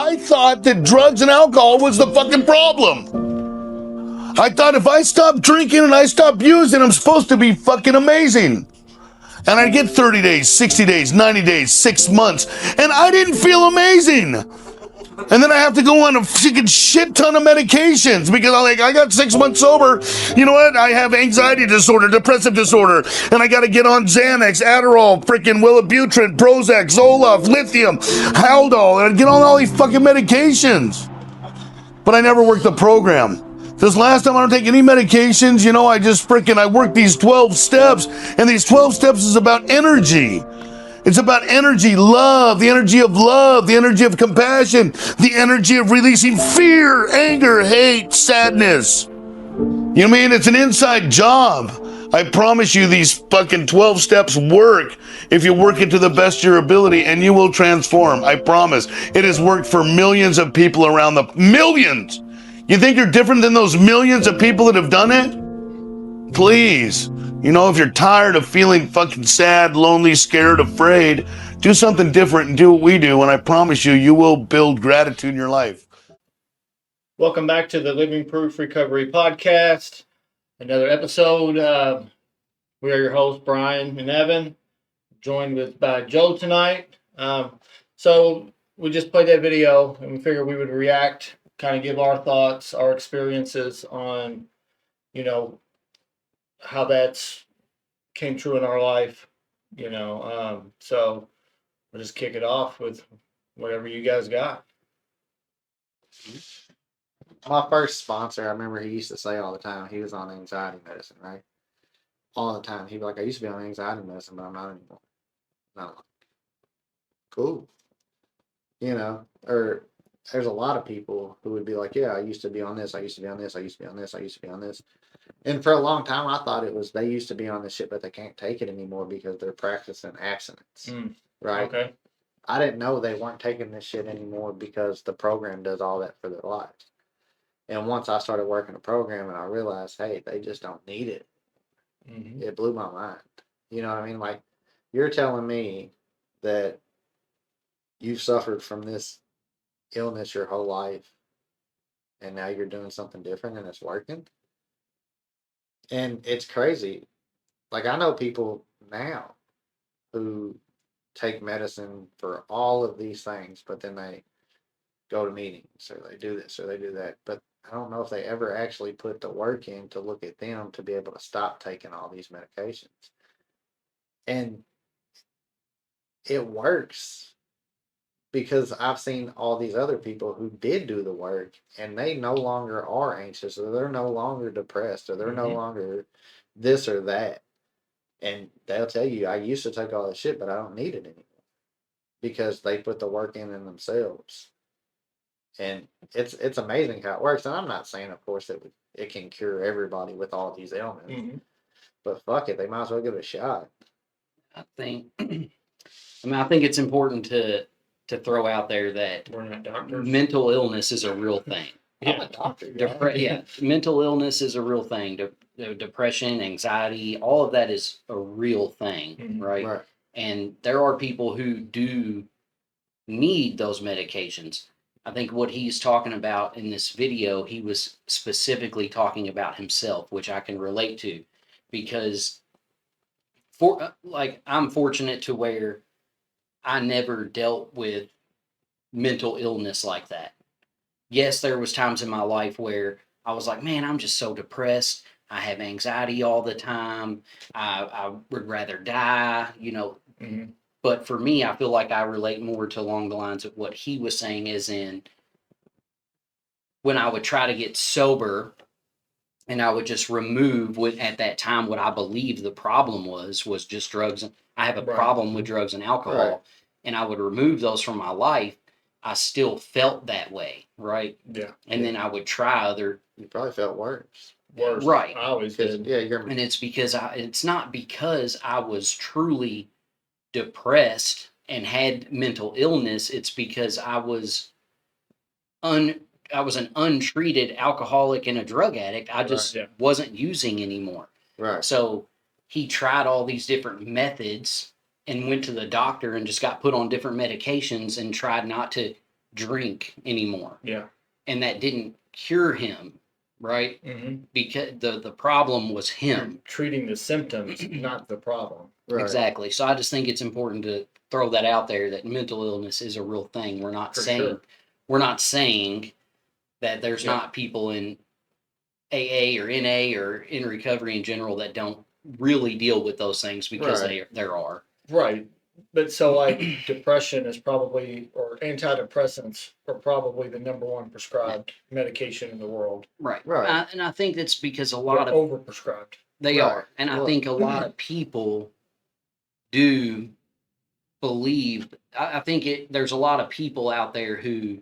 I thought that drugs and alcohol was the fucking problem. I thought if I stop drinking and I stop using, I'm supposed to be fucking amazing. And I'd get 30 days, 60 days, 90 days, 6 months, and I didn't feel amazing. And then I have to go on a freaking shit ton of medications because I got 6 months sober. You know what? I have anxiety disorder, depressive disorder, and I got to get on Xanax, Adderall, freaking Wellbutrin, Prozac, Zoloft, lithium, Haldol, and get on all these fucking medications. But I never worked the program. This last time I don't take any medications, you know, I work these 12 steps, and these 12 steps is about energy. It's about energy, love, the energy of compassion, the energy of releasing fear, anger, hate, sadness. You know what I mean? It's an inside job. I promise you these fucking 12 steps work if you work it to the best of your ability, and you will transform. I promise. It has worked for millions of people around the millions. You think you're different than those millions of people that have done it? Please. You know, if you're tired of feeling fucking sad, lonely, scared, afraid, do something different and do what we do, and I promise you, you will build gratitude in your life. Welcome back to the Living Proof Recovery Podcast. Another episode. We are your hosts, Brian and Evan, joined by Joe tonight. So we just played that video, and we figured we would react, kind of give our thoughts, our experiences on, you know, how that's came true in our life, you know. So we'll just kick it off with whatever you guys got. My first sponsor, I remember he used to say all the time, he was on anxiety medicine, right? All the time. He'd be like, I used to be on anxiety medicine, but I'm not anymore. And I'm like, cool. You know, or there's a lot of people who would be like, yeah, I used to be on this, I used to be on this, I used to be on this, I used to be on this. And for a long time, I thought it was they used to be on this shit, but they can't take it anymore because they're practicing abstinence, right? Okay. I didn't know they weren't taking this shit anymore because the program does all that for their lives. And once I started working the program and I realized, hey, they just don't need it. Mm-hmm. It blew my mind. You know what I mean? Like, you're telling me that you've suffered from this illness your whole life and now you're doing something different and it's working? And it's crazy. Like, I know people now who take medicine for all of these things, but then they go to meetings or they do this or they do that. But I don't know if they ever actually put the work in to look at them to be able to stop taking all these medications. And it works because I've seen all these other people who did do the work and they no longer are anxious or they're no longer depressed or they're no longer this or that. And they'll tell you, I used to take all this shit, but I don't need it anymore because they put the work in themselves. And it's amazing how it works. And I'm not saying, of course, that it can cure everybody with all these ailments. But fuck it, they might as well give it a shot. I think it's important to throw out there that We're not doctors. mental illness is a real thing. I'm a doctor. Mental illness is a real thing. Depression, anxiety, all of that is a real thing, right? And there are people who do need those medications. I think what he's talking about in this video, he was specifically talking about himself, which I can relate to, because I'm fortunate to where I never dealt with mental illness like that. Yes, there was times in my life where I was like, man, I'm just so depressed. I have anxiety all the time. I would rather die, you know. But for me, I feel like I relate more to along the lines of what he was saying, is in when I would try to get sober and I would just remove at that time what I believed the problem was just drugs. I have a problem with drugs and alcohol, and I would remove those from my life. I still felt that way, right? Yeah. And then I would try other. You probably felt worse. Right. I always did. Yeah, and it's because it's not because I was truly depressed and had mental illness. It's because I was an untreated alcoholic and a drug addict. I just wasn't using anymore. Right. So he tried all these different methods and went to the doctor and just got put on different medications and tried not to drink anymore. Yeah. And that didn't cure him, right? Mm-hmm. Because the problem was You're him. treating the symptoms, not the problem. Right. Exactly. So I just think it's important to throw that out there that mental illness is a real thing. We're not For saying sure. we're not saying that there's Yeah. not people in AA or NA or in recovery in general that don't really deal with those things, because Right. there are. Right. But so like depression is probably, or antidepressants are probably the number one prescribed medication in the world. Right. Right. And I think that's because a They're lot of overprescribed. they Right. are. And I Well- think a lot of people do believe, I think there's a lot of people out there who,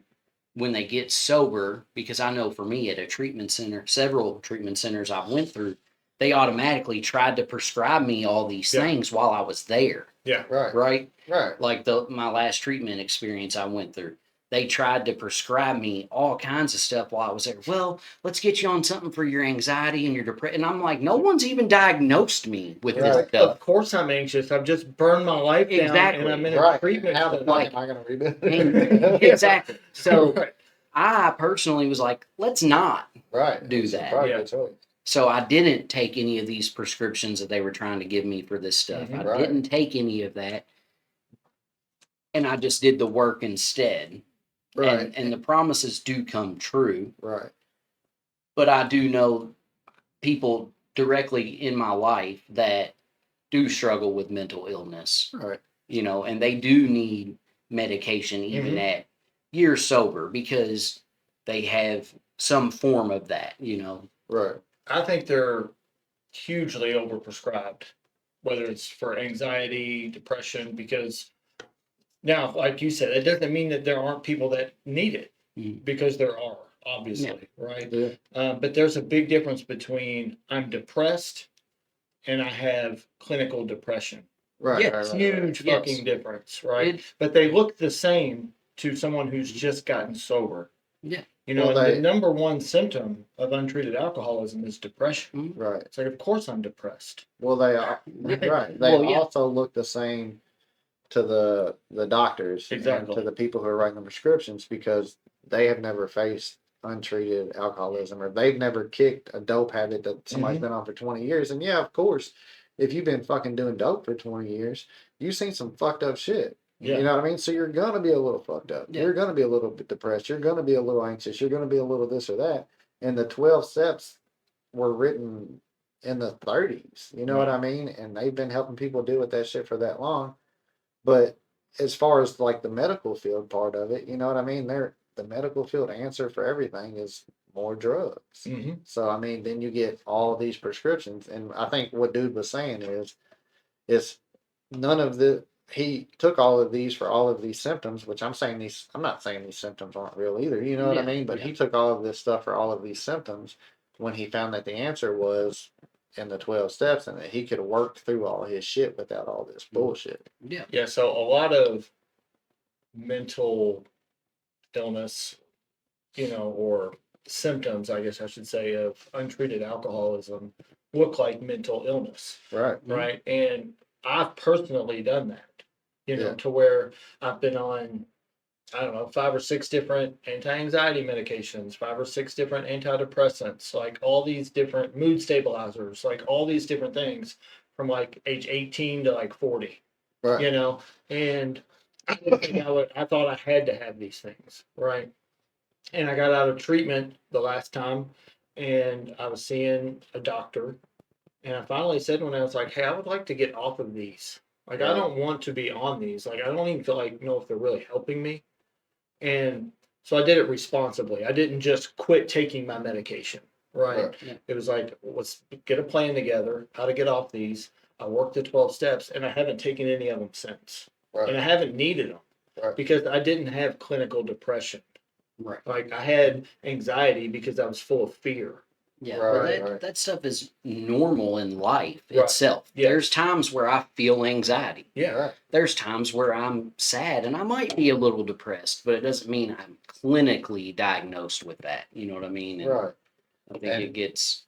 when they get sober, because I know for me at a treatment center, several treatment centers I've went through, they automatically tried to prescribe me all these Yeah. things while I was there, Yeah. Right. right? Right. Like my last treatment experience I went through. They tried to prescribe me all kinds of stuff while I was there. Well, let's get you on something for your anxiety and your depression. And I'm like, no one's even diagnosed me with Right. this Of stuff. course I'm anxious. I've just burned my life down Exactly. and I'm in a Right. treatment How the center. fuck am I going to read And- it? exactly. So Right. I personally was like, let's not. Right. Do It's a that. probably Yeah. good choice. So I didn't take any of these prescriptions that they were trying to give me for this stuff. Mhm. I Right. didn't take any of that. And I just did the work instead. Right. And the promises do come true. Right. But I do know people directly in my life that do struggle with mental illness, Right. and they do need medication even Mhm. at years sober, because they have some form of that, Right. I think they're hugely overprescribed, whether it's for anxiety, depression, because now, like you said, it doesn't mean that there aren't people that need it, Mhm. because there are, obviously, right? Yeah. But there's a big difference between I'm depressed and I have clinical depression. Right. Yes. Right. Right. Huge Yes. fucking difference, right? It- But they look the same to someone who's just gotten sober. Yeah. You know, Well, and they- the number one symptom of untreated alcoholism is depression. Right. It's like, of course I'm depressed. Well, they are right. They Well, yeah. also look the same to the doctors and Exactly. to the people who are writing the prescriptions, because they have never faced untreated alcoholism, or they've never kicked a dope habit that somebody's Mhm. been on for 20 years. And yeah, of course, if you've been fucking doing dope for 20 years, you've seen some fucked up shit. Yeah. You know what I mean? So you're gonna be a little fucked up. Yeah. You're gonna be a little bit depressed. You're gonna be a little anxious. You're gonna be a little this or that. And the 12 steps were written in the 30s. You know what I mean? And they've been helping people deal with that shit for that long. But as far as like the medical field part of it, you know what I mean? The medical field answer for everything is more drugs. Mm-hmm. So I mean, then you get all these prescriptions, and I think what dude was saying is none of the he took all of these for all of these symptoms, which I'm not saying these symptoms aren't real either. You know what I Yeah, mean? But yeah. he took all of this stuff for all of these symptoms when he found that the answer was in the 12 steps, and that he could work through all his shit without all this bullshit. Yeah. Yeah, so a lot of mental illness, or symptoms, I guess I should say, of untreated alcoholism look like mental illness, Right. Mhm. right? And I've personally done that, Yeah. to where I've been on, I don't know, 5 or 6 different anti-anxiety medications, 5 or 6 different antidepressants, like all these different mood stabilizers, like all these different things from like age 18 to like 40, Right. and I didn't think I thought I had to have these things, right? And I got out of treatment the last time, and I was seeing a doctor, and I finally said when I was like, "Hey, I would like to get off of these. Like, I Right. don't want to be on these. Like, I don't even feel like know if they're really helping me." And so I did it responsibly. I didn't just quit taking my medication, right? Right. Yeah. It was like, let's get a plan together, how to get off these. I worked the 12 steps, and I haven't taken any of them since. And I Right. haven't needed them Right. because I didn't have clinical depression. Right. Like, I had anxiety because I was full of fear. Yeah. Right, Well, that, right. that stuff is normal in life Right. itself. Yeah. There's times where I feel anxiety. Yeah. Right. There's times where I'm sad and I might be a little depressed, but it doesn't mean I'm clinically diagnosed with that. You know what I mean? And Right. I think And- it gets,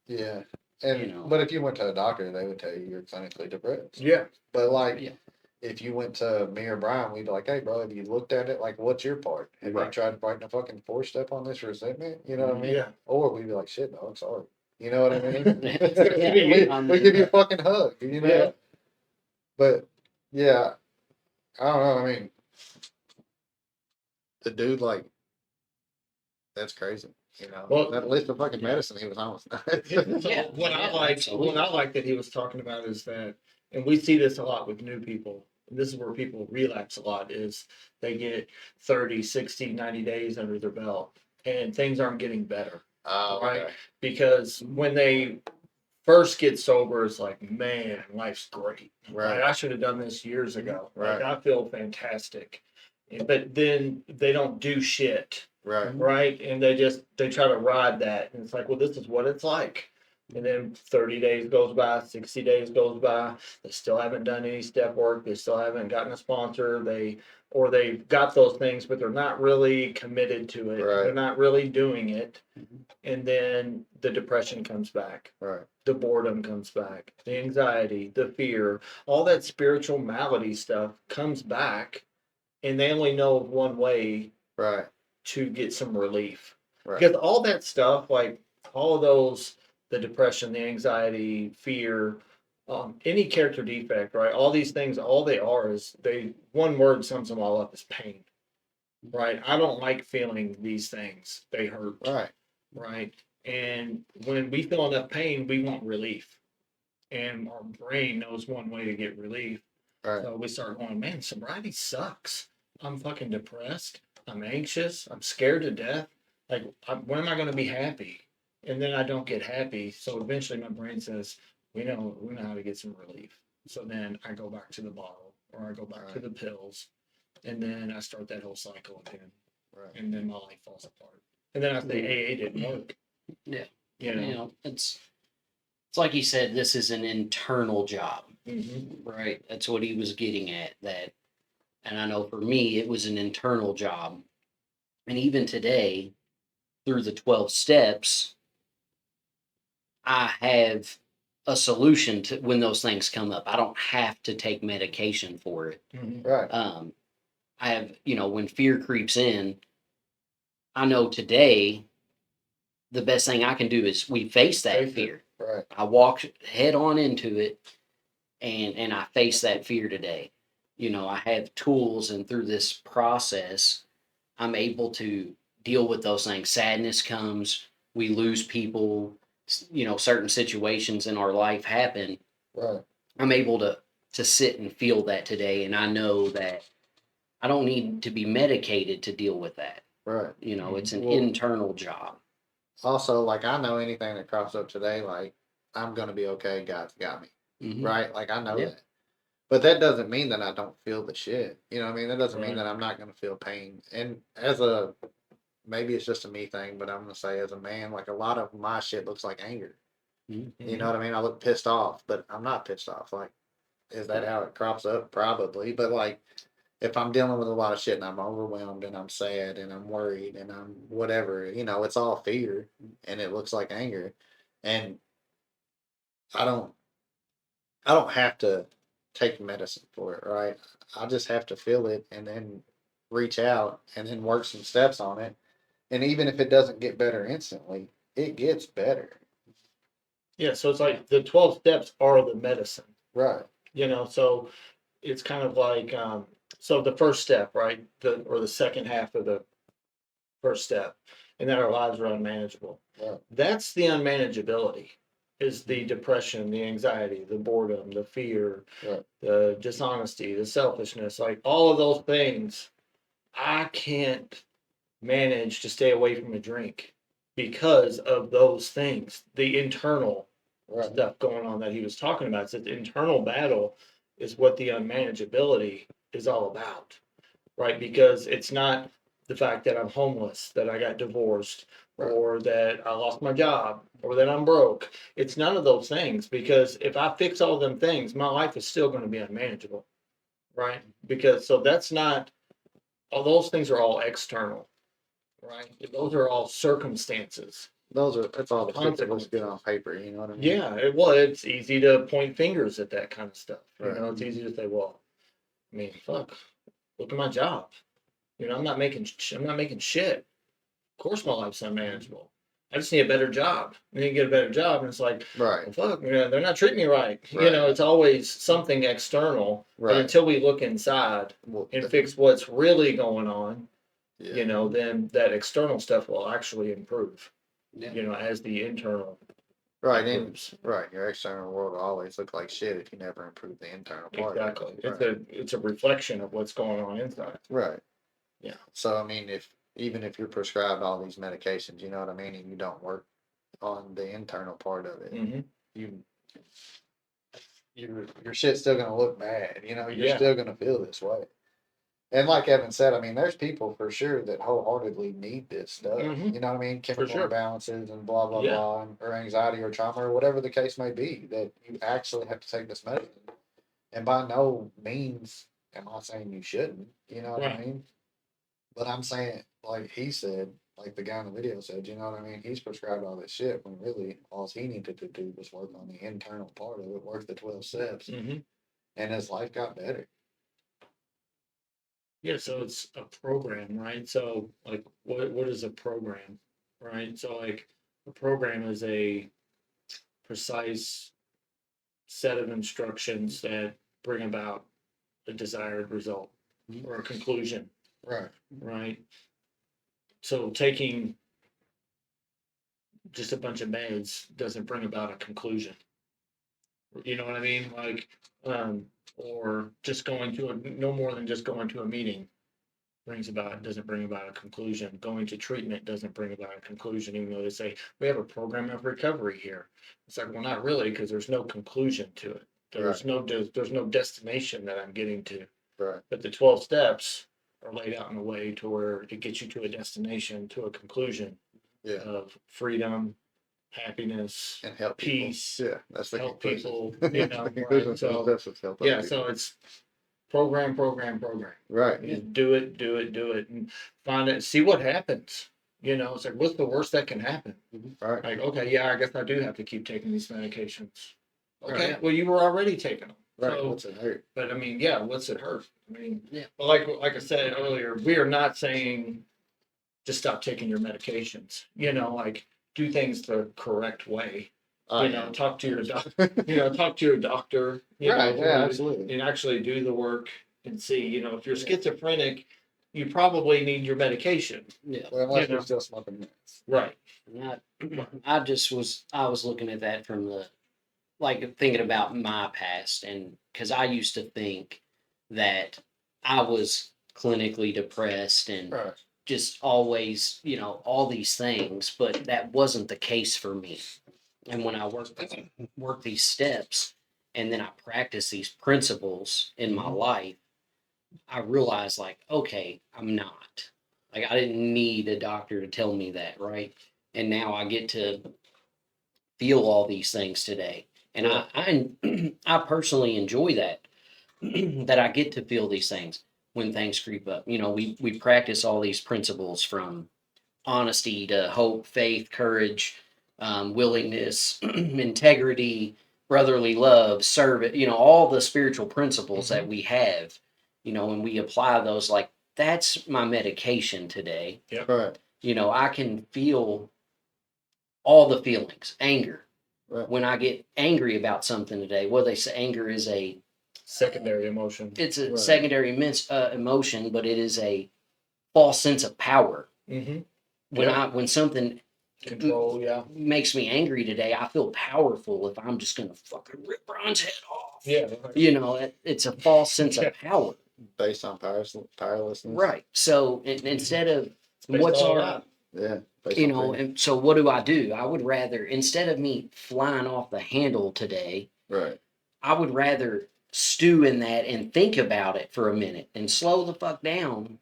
Yeah. And You know. but if you went to a doctor, they would tell you you're clinically depressed. Yeah. But like, Yeah. if you went to me or Brian, we'd be like, hey, bro, have you looked at it? Like, what's your part? Have you Right. tried fighting a fucking 4-step on this resentment? You know what I mean? Yeah. Or we'd be like, shit, dog, sorry. You know what I mean? Yeah. we give you a fucking hug, you know? Yeah. But, yeah, I don't know. I mean, the dude, like, that's crazy. You know, Well- that list of fucking medicine he was on was nuts. Yeah. What I Yeah, like, absolutely. what I like that he was talking about is that, and we see this a lot with new people. And this is where people relapse a lot is they get 30, 60, 90 days under their belt and things aren't getting better. Oh, Right. okay. Because when they first get sober, it's like, man, life's great. Right. Like, I should have done this years ago. Like, Right. I feel fantastic. But then they don't do shit. Right. Right. And they try to ride that. And it's like, well, this is what it's like. And then 30 days goes by, 60 days goes by. They still haven't done any step work. They still haven't gotten a sponsor. Or they've got those things, but they're not really committed to it. Right. They're not really doing it. Mhm. And then the depression comes back. Right. The boredom comes back. The anxiety, the fear, all that spiritual malady stuff comes back. And they only know of one way Right. to get some relief. Right. Because all that stuff, like all of those, the depression, the anxiety, fear, any character defect, right? All these things, all they are is one word sums them all up is pain, right? I don't like feeling these things. They hurt, Right. right? And when we feel enough pain, we want relief. And our brain knows one way to get relief. Right. So we start going, man, sobriety sucks. I'm fucking depressed. I'm anxious. I'm scared to death. Like, when am I going to be happy? And then I don't get happy. So eventually my brain says, we know how to get some relief. So then I go back to the bottle or I go back to Right. the pills. And then I start that whole cycle again. Right. And then my life falls apart. And then I say AA didn't work. Yeah. You know? You know, it's like he said, this is an internal job, Mm-hmm. right? That's what he was getting at. That, and I know for me, it was an internal job. And even today, through the 12 steps, I have a solution to when those things come up. I don't have to take medication for it. Mm-hmm. Right. I have, when fear creeps in, I know today the best thing I can do is we face that Face it. fear. Right. I walk head on into it and I face that fear today. I have tools, and through this process, I'm able to deal with those things. Sadness comes, we lose people, certain situations in our life happen. Right. I'm able to sit and feel that today, and I know that I don't need to be medicated to deal with that. Right. It's an Well- internal job. Also, like, I know anything that crops up today, like, I'm gonna be okay. God's got me. Mhm. Right. Like, I know Yeah. that. But that doesn't mean that I don't feel the shit. You know what I mean? That doesn't mean Right. that I'm not gonna feel pain. And maybe it's just a me thing, but I'm gonna say as a man, like, a lot of my shit looks like anger. Mhm. You know what I mean? I look pissed off, but I'm not pissed off. Like, is that how it crops up? Probably. But like, if I'm dealing with a lot of shit and I'm overwhelmed and I'm sad and I'm worried and I'm whatever, it's all fear and it looks like anger. And I don't have to take medicine for it, right? I just have to feel it and then reach out and then work some steps on it. And even if it doesn't get better instantly, it gets better. Yeah. So it's like the 12 steps are the medicine. Right. So it's kind of like so the first step, right, the second half of the first step, and that our lives are unmanageable. Right. That's the unmanageability, is the depression, the anxiety, the boredom, the fear, Right. the dishonesty, the selfishness, like all of those things. I can't manage to stay away from a drink because of those things, the internal Right. stuff going on that he was talking about. So the internal battle is what the unmanageability is all about, right? Because it's not the fact that I'm homeless, that I got divorced, Right. or that I lost my job, or that I'm broke. It's none of those things, because if I fix all them things, my life is still going to be unmanageable, right? Because so that's not, all those things are all external, right? Those are all circumstances. That's all the shit that looks good on paper, you know what I mean? Yeah, it's easy to point fingers at that kind of stuff. Right. It's easy to say, well, I mean, fuck, look at my job. You know, I'm not making shit. Of course, my life's unmanageable. I just need a better job. And then you get a better job, and it's like, Right. well, fuck, you know, they're not treating me right. You Right. know, it's always something external. But Right. until we look inside Well, and fix what's really going on, yeah. you know, then that external stuff will actually improve. Yeah. You know, as the internal Right. And improves. right. Your external world will always look like shit if you never improve the internal part. of it. Exactly. Right. It's a reflection of what's going on inside. Right. Yeah. So I mean, even if you're prescribed all these medications, you know what I mean, and you don't work on the internal part of it, Mm-hmm. you your shit's still gonna look bad. You know, you're Yeah. still gonna feel this way. And like Evan said, I mean, there's people for sure that wholeheartedly need this stuff. Mhm. You know what I mean? Chemical sure. imbalances and blah blah Yeah. blah, or anxiety or trauma or whatever the case may be. That you actually have to take this medicine. And by no means am I saying you shouldn't. You know what I Right. mean? But I'm saying, like he said, like the guy in the video said, you know what I mean? He's prescribed all this shit when really all he needed to do was work on the internal part of it, work the 12 steps, Mm-hmm. and his life got better. Yeah, so it's a program, right? So like what is a program? Right? So like a program is a precise set of instructions that bring about a desired result or a conclusion, Right. right? So taking just a bunch of meds doesn't bring about a conclusion. You know what I mean? Like, or just going to no more than just going to a meeting doesn't bring about a conclusion. Going to treatment doesn't bring about a conclusion, even though they say we have a program of recovery here. It's like, well, not really, because there's no conclusion to it. There's no destination that I'm getting to. Right. But the 12 steps are laid out in a way to where it gets you to a destination, to a conclusion Yeah. of freedom, happiness, And help peace, people. Yeah, that's the help conclusion. people, you know, The right? conclusion So, steps is help yeah, other so people. it's program. Right. You just do it, and find it, see what happens. You know, it's like, what's the worst that can happen? Right. Like, okay, yeah, I guess I do have to keep taking these medications. Okay, Right. well, you were already taking them. Right. So, What's it hurt? but I mean, yeah, what's it hurt? I mean, Yeah. but like I said earlier, we are not saying just stop taking your medications. You know, like do things the correct way. You know, talk to your doctor. You know, talk to your doctor. You Right. know, Yeah. Absolutely. and actually do the work and see. You know, if you're schizophrenic, you probably need your medication. Yeah. Well, unless you know. you're still smoking meds. Right. And I was looking at that from the, like thinking about my past, and because I used to think that I was clinically depressed and Right. just always, you know, all these things, but that wasn't the case for me. And when I work these steps and then I practice these principles in my life, I realized like, okay, I'm not. Like I didn't need a doctor to tell me that, right? And now I get to feel all these things today. And I personally enjoy that that I get to feel these things when things creep up. You know, we practice all these principles from honesty to hope, faith, courage, willingness, integrity, brotherly love, service, you know, all the spiritual principles that we have, you know, and we apply those like that's my medication today. Right. You know, I can feel all the feelings, anger. Right. When I get angry about something today, well, they say anger is a Secondary emotion. it's a Right. secondary emotion, but it is a false sense of power. Mm-hmm. When something Control. Yeah. makes me angry today, I feel powerful if I'm just gonna fucking rip Ron's head off. Yeah. You know, it's a false sense of power. Based on powerlessness. Right. So instead of Based what's on our, that. Yeah. Based you on know, fear. and so what do? I would rather, instead of me flying off the handle today, Right. I would rather stew in that and think about it for a minute and slow the fuck down.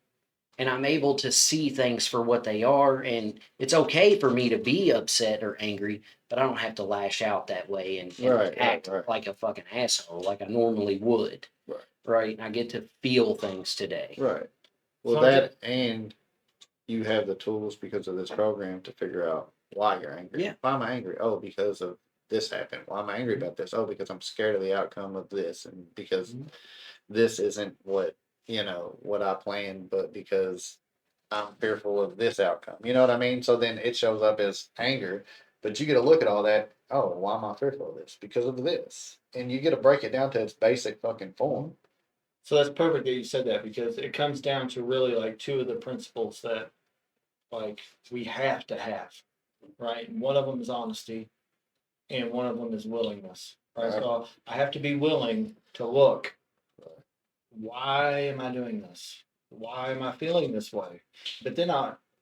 And I'm able to see things for what they are. And it's okay for me to be upset or angry, but I don't have to lash out that way and act right. like a fucking asshole like I normally would. Right. Right. I get to feel things today. Right. Well, that and you have the tools because of this program to figure out why you're angry. Yeah. Why am I angry? Oh, because of this happened. Why am I angry about this? Oh, because I'm scared of the outcome of this, and because this isn't what, what I planned, but because I'm fearful of this outcome. You know what I mean? So then it shows up as anger, but you get to look at all that. Oh, why am I fearful of this? Because of this. And you get to break it down to its basic fucking form. So that's perfect that you said that, because it comes down to really like two of the principles that like we have to have, right? And one of them is honesty, and one of them is willingness, right? Right. So I have to be willing to look. Why am I doing this? Why am I feeling this way? But then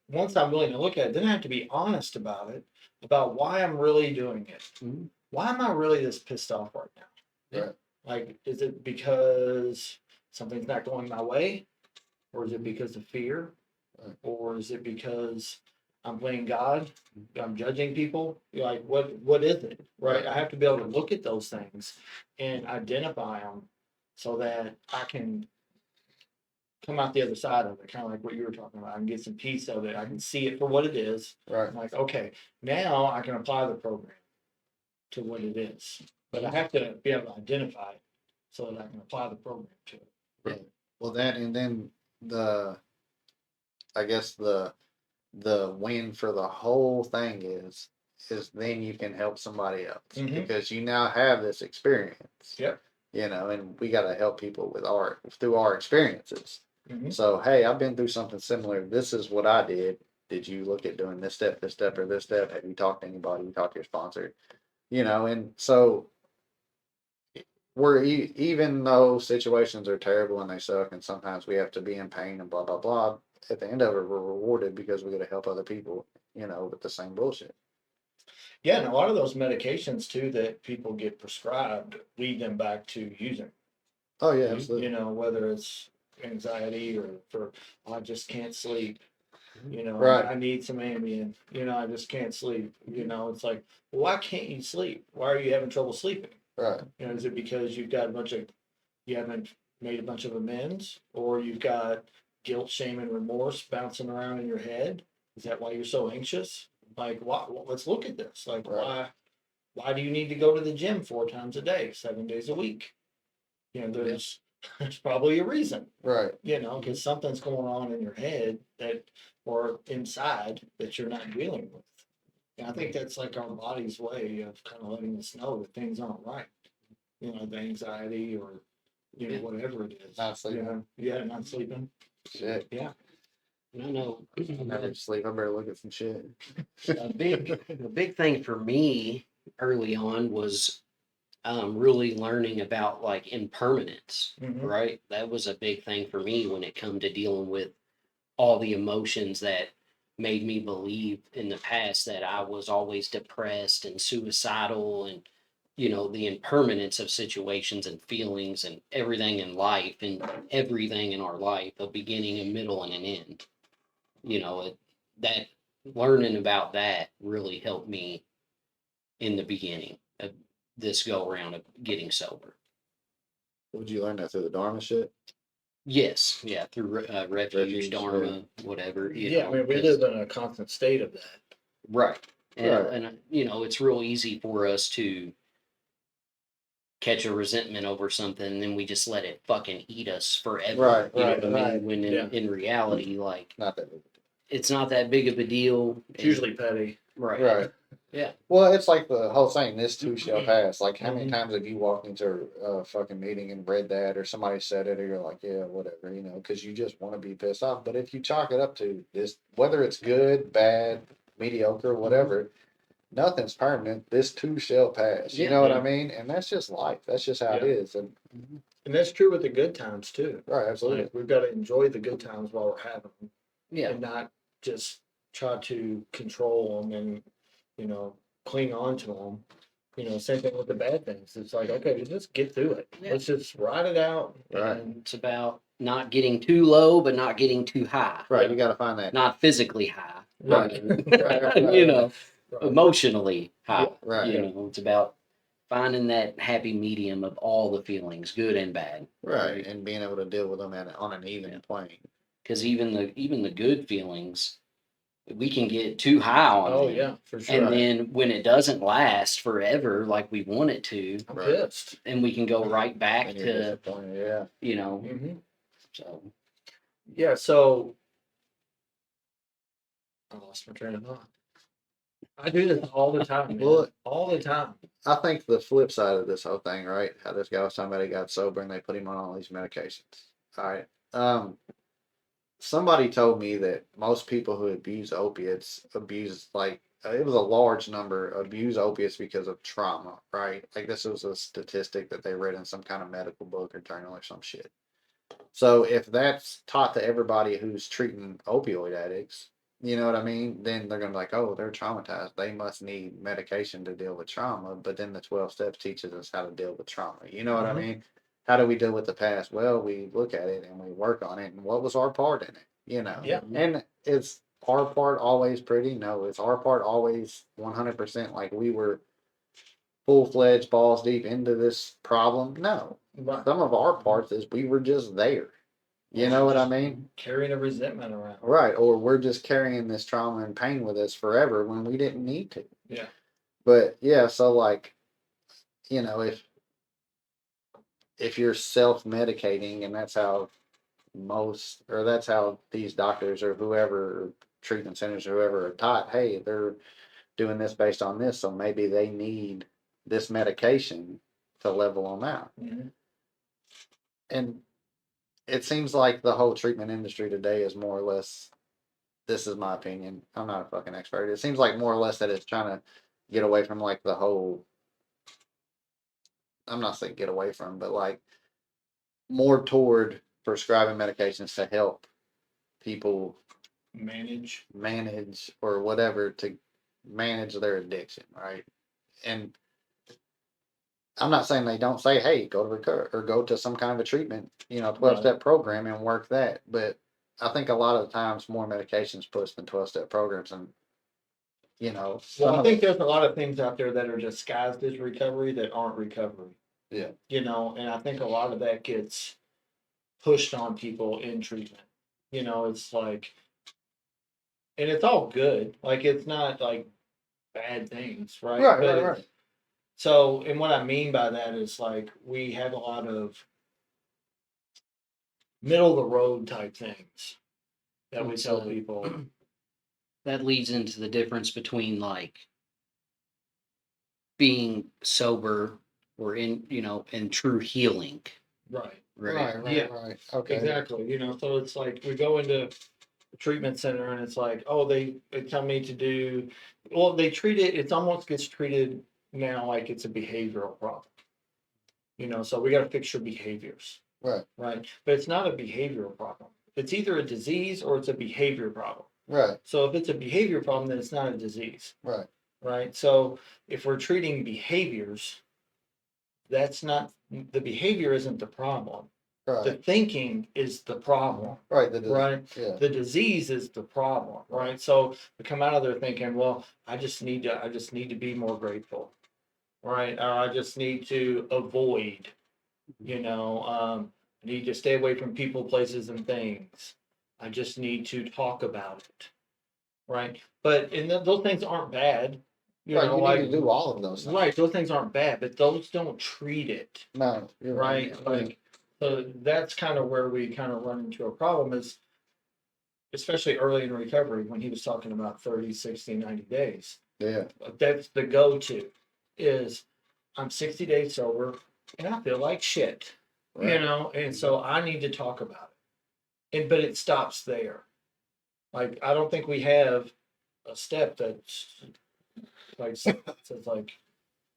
once I'm willing to look at it, then I have to be honest about it, about why I'm really doing it. Mhm. Why am I really this pissed off right now? Right. Like, is it because something's not going my way? Or is it because of fear? Right. Or is it because I'm playing God? I'm judging people? You're like, what is it? Right? I have to be able to look at those things and identify them so that I can come out the other side of it, kind of like what you were talking about. I can get some peace of it. I can see it for what it is. Right. I'm like, okay, now I can apply the program to what it is. But I have to be able to identify it so that I can apply the program to it. Well, that, and then I guess the win for the whole thing is then you can help somebody else Mhm. because you now have this experience. Yep. And we got to help people with through our experiences. Mhm. So, hey, I've been through something similar. This is what I did. Did you look at doing this step, or this step? Have you talked to anybody? You talked to your sponsor? And so even though situations are terrible and they suck, and sometimes we have to be in pain and blah blah blah. At the end of it, we're rewarded because we get to help other people, with the same bullshit. Yeah, and a lot of those medications too that people get prescribed lead them back to using. Oh yeah, absolutely. Whether it's anxiety or I just can't sleep. Right. I need some Ambien. I just can't sleep. It's like, well, why can't you sleep? Why are you having trouble sleeping? Right. Is it because you haven't made a bunch of amends, or you've got guilt, shame, and remorse bouncing around in your head? Is that why you're so anxious? Like, why? Let's look at this. Like, Right. why do you need to go to the gym 4 times a day, 7 days a week? There's probably a reason. Right. Because something's going on in your head or inside that you're not dealing with. And I think that's like our body's way of kind of letting us know that things aren't right. The anxiety or whatever it is. Not sleeping. Yeah, not sleeping. Shit. Yeah. I know. I never sleep. I better look at some shit. A big thing for me early on was really learning about like impermanence, Mhm. right? That was a big thing for me when it come to dealing with all the emotions that made me believe in the past that I was always depressed and suicidal, and the impermanence of situations and feelings and everything in life and everything in our life, a beginning, a middle, and an end. That learning about that really helped me in the beginning of this go around of getting sober. Would you learn that through the Dharma shit? Yes, yeah, through refuge, Refuge, Dharma, whatever. Yeah, I mean, we live in a constant state of that. Right. And, Right. and it's real easy for us to catch a resentment over something and then we just let it fucking eat us forever. Right, You know right, what I right. mean? When Yeah. in reality, like, Not that big. it's not that big of a deal. It's usually petty. Right. Right. Yeah. Well, it's like the whole saying, this too shall pass. Like, how many Mhm. times have you walked into a fucking meeting and read that, or somebody said it, or you're like, yeah, whatever, because you just want to be pissed off. But if you chalk it up to this, whether it's good, bad, mediocre, whatever, nothing's permanent. This too shall pass. You Yeah. know what I mean? And that's just life. That's just how it Yeah. is. And And that's true with the good times too. right, absolutely. Like, we've got to enjoy the good times while we're having them, Yeah. and not just try to control them and cling on to them. Same thing with the bad things. It's like, okay, just get through it. Yeah. Let's just ride it out. Right. And It's about not getting too low, but not getting too high. Right, you got to find that. Not physically high. Right. Right. Emotionally high. Right. It's about finding that happy medium of all the feelings, good and bad. Right, and being able to deal with them on an even plane. Because even the good feelings, we can get too high on Oh them. yeah, for sure. And then when it doesn't last forever like we want it to, I'm Right. pissed. and we can go right back And you're to, disappointed, yeah. you know, Mm-hmm. so Yeah, so I lost my train of thought. I do this all the time, man. Well, all the time. I think the flip side of this whole thing, right? How this guy was talking about he got sober and they put him on all these medications. All right. Somebody told me that most people who abuse opiates abuse it was a large number abuse opiates because of trauma, right? Like this was a statistic that they read in some kind of medical book or journal or some shit. So if that's taught to everybody who's treating opioid addicts, you know what I mean? Then they're gonna be like, oh, they're traumatized. They must need medication to deal with trauma. But then the 12 steps teaches us how to deal with trauma. You know what I Mhm. mean? How do we deal with the past? Well, we look at it and we work on it. And what was our part in it? You know? Yeah. And it's our part always pretty? No, it's our part always 100% like we were full fledged balls deep into this problem? No. Right. Some of our parts is we were just there. You know what I mean? Carrying a resentment around. Right. Or we're just carrying this trauma and pain with us forever when we didn't need to. Yeah. But yeah, so like, you know, if you're self medicating and that's how that's how these doctors or whoever treatment centers or whoever are taught, hey, they're doing this based on this, so maybe they need this medication to level them out. Mhm. And it seems like the whole treatment industry today is more or less, this is my opinion, I'm not a fucking expert, it seems like more or less that it's trying to get away from like the whole, I'm not saying get away from, but like more toward prescribing medications to help people Manage. manage or whatever to manage their addiction, right? And I'm not saying they don't say, hey, go to recover or go to some kind of a treatment, 12-step program and work that. But I think a lot of the times more medications pushed than 12-step programs. And, Well, I think there's a lot of things out there that are disguised as recovery that aren't recovery. Yeah. And I think a lot of that gets pushed on people in treatment. It's like, and it's all good. Like, it's not like bad things, right? Right. So, and what I mean by that is like, we have a lot of middle of the road type things that we tell people. that leads into the difference between like being sober or in true healing. Right. Right. Okay. Exactly. So it's like we go into a treatment center and it's like, oh, they tell me to do, well, they treat it, it almost gets treated now like it's a behavioral problem. So we got to fix your behaviors. Right. Right. But it's not a behavioral problem. It's either a disease or it's a behavior problem. Right. So if it's a behavior problem, then it's not a disease. Right. Right. So if we're treating behaviors, that's not, the behavior isn't the problem. The Right. thinking is the problem. Right. Right. Yeah. The disease is the problem. Right. So we come out of there thinking, well, I just need to be more grateful. Right. Or I just need to avoid, I need to stay away from people, places, and things. I just need to talk about it. Right. But those things aren't bad. Right. You need to do all of those things. Right. Those things aren't bad, but those don't treat it. No. You're Right. Like, so that's kind of where we kind of run into a problem is, especially early in recovery when he was talking about 30, 60, 90 days. Yeah. That's the go-to is I'm 60 days sober and I feel like shit, Right. and so I need to talk about it. But it stops there. Like, I don't think we have a step that's like, says like,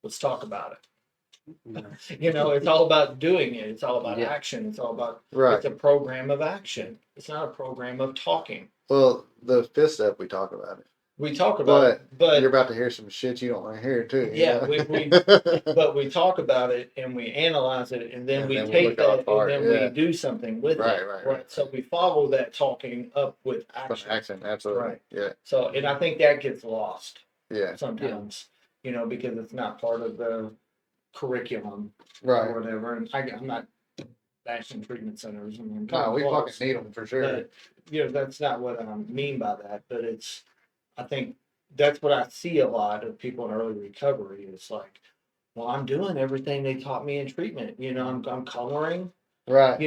let's talk about it. It's all about doing it. It's all about action. It's all about, Right. it's a program of action. It's not a program of talking. Well, the fifth step we talk about it. We talk about it, but you're about to hear some shit you don't want to hear too. Yeah, but we talk about it and we analyze it and then we take that and then we do something with it. Right. So we follow that talking up with action. Action, absolutely. Right. Yeah. So, and I think that gets lost Yeah. sometimes, because it's not part of the curriculum Right. or whatever. And I'm not bashing treatment centers. No, we fucking need them for sure. But, that's not what I mean by that. But it's I think that's what I see a lot of people in early recovery. It's like, well, I'm doing everything they taught me in treatment. I'm coloring. Right.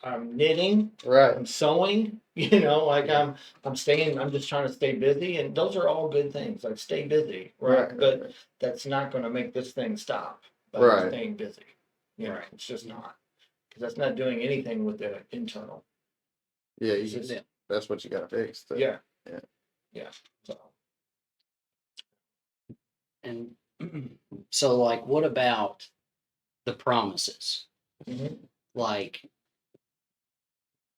I'm knitting. Right. I'm sewing. I'm staying. I'm just trying to stay busy, and those are all good things. Like stay busy, right? Right. But that's not going to make this thing stop by Right. staying busy. Right. It's just not, because that's not doing anything with the internal. Yeah. It's just, That's what you got to fix. yeah. Yeah. So. And so, like, what about the promises? Mhm. Like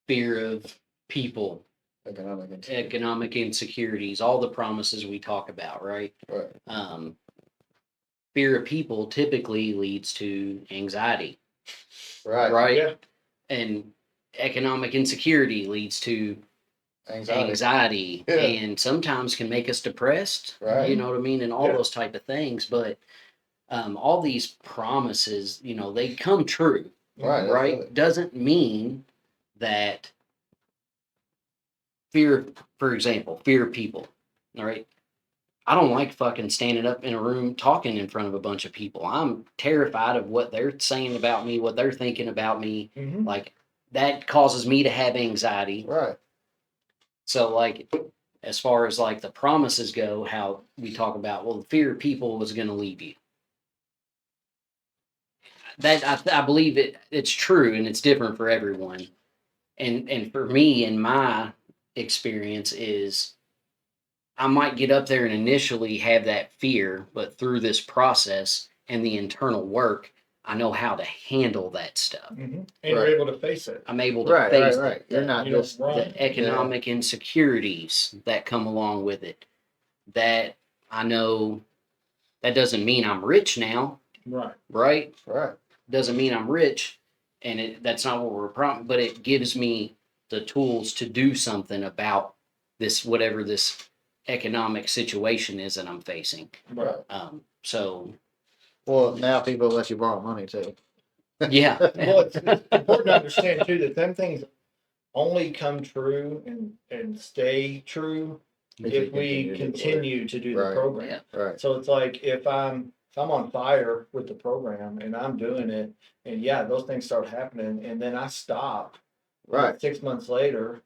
fear of people, Economic. insecurities, all the promises we talk about, right? Right. Fear of people typically leads to anxiety, Right. right? Yeah. And economic insecurity leads to anxiety Yeah. and sometimes can make us depressed. Right. You know what I mean? And all Yeah. those type of things. But all these promises, they come true, Right. right? Absolutely. Doesn't mean that fear, for example, fear of people. All right. I don't like fucking standing up in a room talking in front of a bunch of people. I'm terrified of what they're saying about me, what they're thinking about me. Mhm. Like that causes me to have anxiety. Right. So like as far as like the promises go, how we talk about, well, the fear of people is going to leave you. That I believe it's true and it's different for everyone. And for me, in my experience, is I might get up there and initially have that fear, but through this process and the internal work, I know how to handle that stuff. And Right. you're able to face it. I'm able to Right. face Right. You're not you don't just run. the economic insecurities that come along with it. That I know that doesn't mean I'm rich now, Right. right? Right. Doesn't mean I'm rich, and that's not what we're but it gives me the tools to do something about this, whatever this economic situation is that I'm facing. Right. So Well, now people let you borrow money too. yeah. Well, it's important to understand too that them things only come true and stay true if we continue to do the Right. program. Yeah. Right. So it's like if I'm on fire with the program and I'm doing it, and yeah, those things start happening, and then I stop. Right. 6 months later,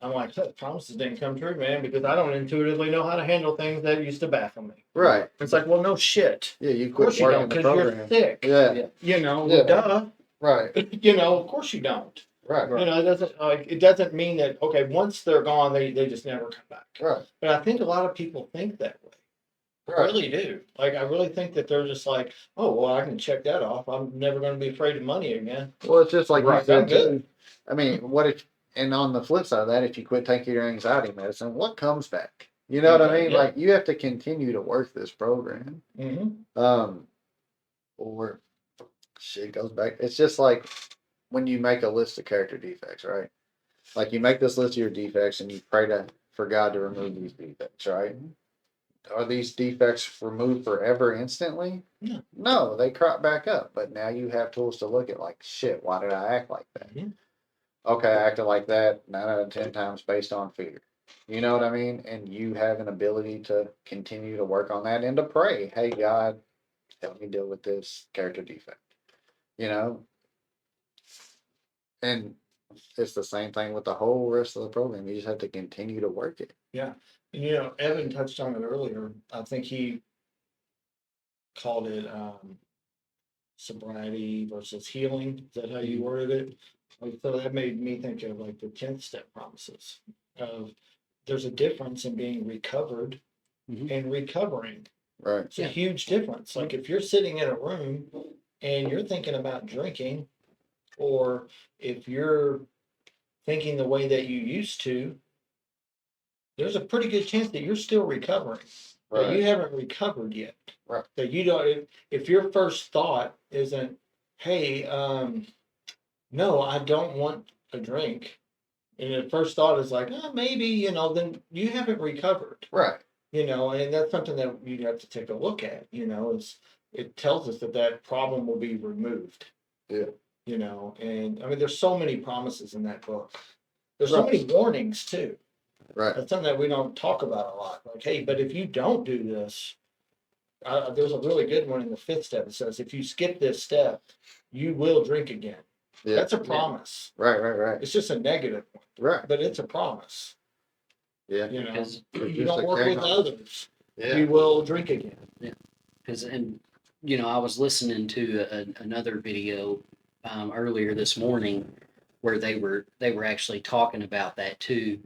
I'm like, "Huh, promises didn't come true, man, because I don't intuitively know how to handle things that used to baffle me." Right. It's like, well, no shit. Yeah. You Of course quit you working don't, the because you're program. sick. Yeah. Yeah. Duh. Right. Of course you don't. Right. It doesn't mean that, okay, once they're gone, they just never come back. Right. But I think a lot of people think that way. I Right. really do. Like, I really think that they're just like, oh, well, I can check that off. I'm never going to be afraid of money again. Well, it's just like Right, you said I'm good. too. I mean, what if? And on the flip side of that, if you quit taking your anxiety medicine, what comes back? You know what I mean? Yeah. Like you have to continue to work this program. Mm-hmm. Or shit goes back. It's just like when you make a list of character defects, right? Like you make this list of your defects and you pray for God to remove these defects, right? Are these defects removed forever instantly? No. No, they crop back up. But now you have tools to look at like, shit, why did I act like that? Mhm. Okay, I acted like that 9 out of 10 times based on fear. You know what I mean? And you have an ability to continue to work on that and to pray, hey, God, help me deal with this character defect. You know? And it's the same thing with the whole rest of the program. You just have to continue to work it. Yeah. And, Evan touched on it earlier. I think he called it sobriety versus healing. Is that how you worded it? So that made me think of like the 10th step promises of there's a difference in being recovered Mhm. and recovering. Right. It's a huge difference. Like if you're sitting in a room and you're thinking about drinking, or if you're thinking the way that you used to, there's a pretty good chance that you're still recovering. That you Right. haven't recovered yet. Right. That you don't. If your first thought isn't, "Hey, no, I don't want a drink," and the first thought is like, "Oh, maybe," then you haven't recovered. Right. And that's something that you have to take a look at. It tells us that problem will be removed. Yeah. And I mean, there's so many promises in that book. There's so Right. many warnings too. Right. That's something that we don't talk about a lot. Like, hey, but if you don't do this, there's a really good one in the 5th step. It says, if you skip this step, you will drink again. Yeah. That's a promise. Right. Right. It's just a negative one, Right. but it's a promise. Yeah. You know, Because you don't work with others, Yeah. you will drink again. and you know, I was listening to another video earlier this morning where they were actually talking about that too,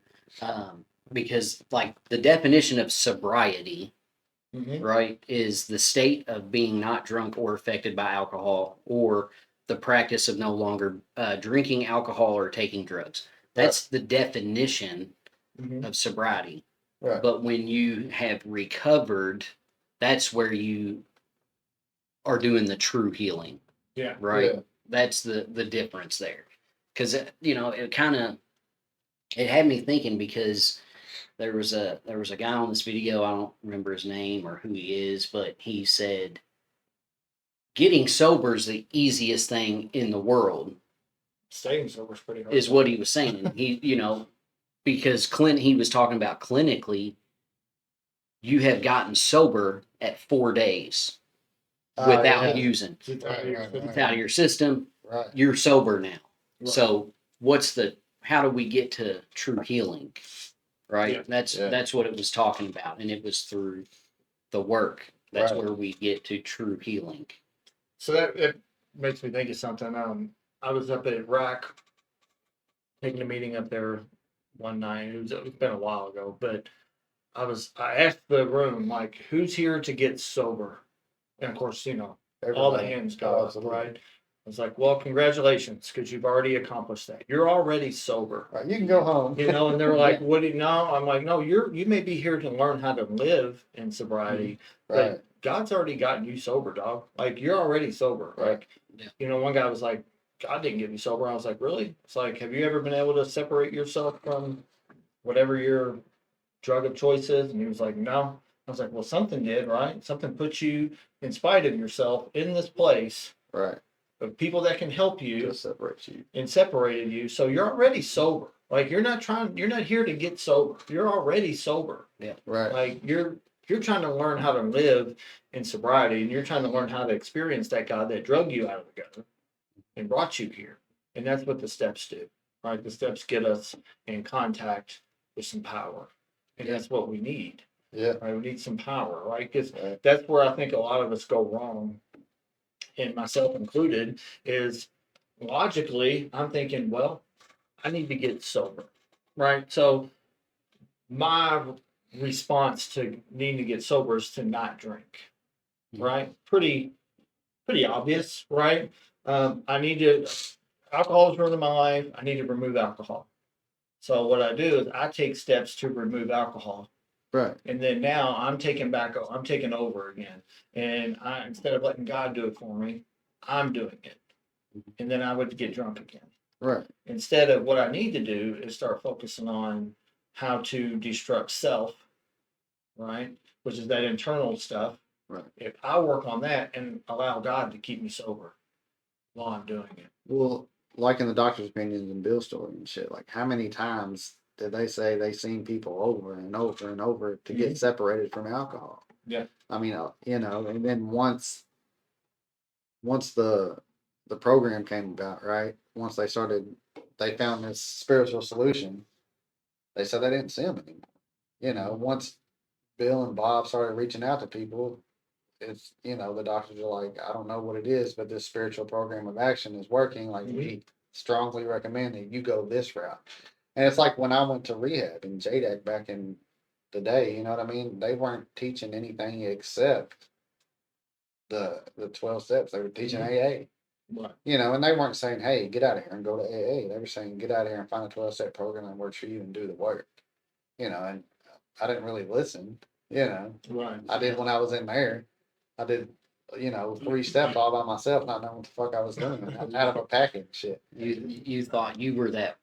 because like the definition of sobriety, Mhm. right, is the state of being not drunk or affected by alcohol, or the practice of no longer drinking alcohol or taking drugs. That's the definition Mhm. of sobriety. Right. But when you have recovered, that's where you are doing the true healing, Yeah. right? Yeah. That's the difference there. Because you know, it had me thinking, because there was a guy on this video, I don't remember his name or who he is, but he said getting sober is the easiest thing in the world, Staying sober is pretty hard. is what he was saying. He, you know, because he was talking about clinically, you have gotten sober at 4 days without yeah. using. It's Right, right, It's out of your system. Right. You're sober now. Right. So how do we get to true healing? Right. Yeah. That's what it was talking about. And it was through the work. That's Right. where we get to true healing. So that makes me think of something. I was up at RAC taking a meeting up there one night. It's been a while ago, but I asked the room, like, who's here to get sober? And of course, all the Everybody. hands Oh, go up, absolutely. right? I was like, well, congratulations, because you've already accomplished that. You're already sober. Right. You can go home. And they were like, what do you know? I'm like, no, you may be here to learn how to live in sobriety, Right. but God's already gotten you sober, dog. Like, you're already sober. Right. Yeah. One guy was like, God didn't get me sober. I was like, really? It's like, have you ever been able to separate yourself from whatever your drug of choice is? And he was like, no. I was like, well, something did, right? Something put you, in spite of yourself, in this place Right. of people that can help you Just separate you. and separated you. So you're already sober. Like, you're not here to get sober. You're already sober. Right. Like, you're trying to learn how to live in sobriety, and you're trying to learn how to experience that God that drug you out of the gutter and brought you here. And that's what the steps do, right? The steps get us in contact with some power. And that's what we need, Yeah. right? We need some power, right? Because Right. that's where I think a lot of us go wrong, and myself included, is logically, I'm thinking, well, I need to get sober, right? So my response to needing to get sober is to not drink, right? Pretty obvious, right? Alcohol is ruining my life. I need to remove alcohol. So what I do is I take steps to remove alcohol. Right. And then now I'm taking over again. And instead of letting God do it for me, I'm doing it. And then I would get drunk again. Right. Instead of, what I need to do is start focusing on how to destruct self, right? Which is that internal stuff. Right. If I work on that and allow God to keep me sober while I'm doing it. Well, like in the doctor's opinions and Bill's story and shit, like how many times did they say they seen people over and over and over to get separated from alcohol? Yeah. I mean, and then once the program came about, right? Once they found this spiritual solution, they said they didn't see them anymore. Once Bill and Bob started reaching out to people, it's, the doctors are like, I don't know what it is, but this spiritual program of action is working. Like, we strongly recommend that you go this route. And it's like when I went to rehab in JDAC back in the day, you know what I mean? They weren't teaching anything except the 12 steps. They were teaching AA. Right. And they weren't saying, hey, get out of here and go to AA. They were saying, get out of here and find a 12-step program that works for you and do the work. And I didn't really listen. Right. I did when I was in there. I did, 3 steps all by myself, not knowing what the fuck I was doing. Out of a pack and shit. You thought you were that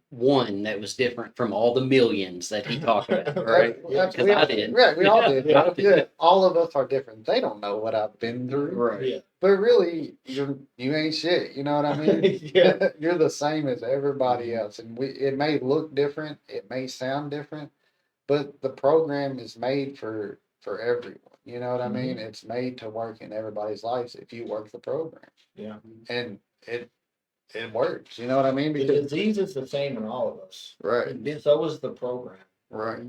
one that was different from all the millions that he talked about, right? That's- Because we I all- did. Right, we all did. Yeah, I did. Yeah, all of us are different. They don't know what I've been through. Right. Yeah. But really, you ain't shit. You know what I mean? Yeah. You're the same as everybody Mhm. else, and it may look different, it may sound different, but the program is made for everyone. You know what I mean? It's made to work in everybody's lives if you work the program, Yeah. and it works. You know what I mean? The Because disease is the same in all of us. right, So is the program. right,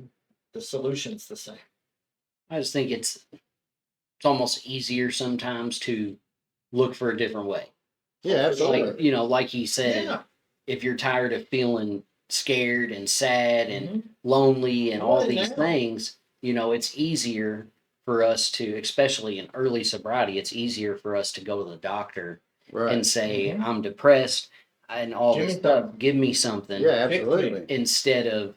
The solution's the same. I just think it's almost easier sometimes to look for a different way. yeah, absolutely. Like, like he said, Yeah. if you're tired of feeling scared and sad and Mhm. lonely and More all than these now. things, it's easier for us to, especially in early sobriety, it's easier for us to go to the doctor Right. and say, Mhm. I'm depressed and all Give this me stuff. something. Give me something. Yeah, Fix me. absolutely. Instead of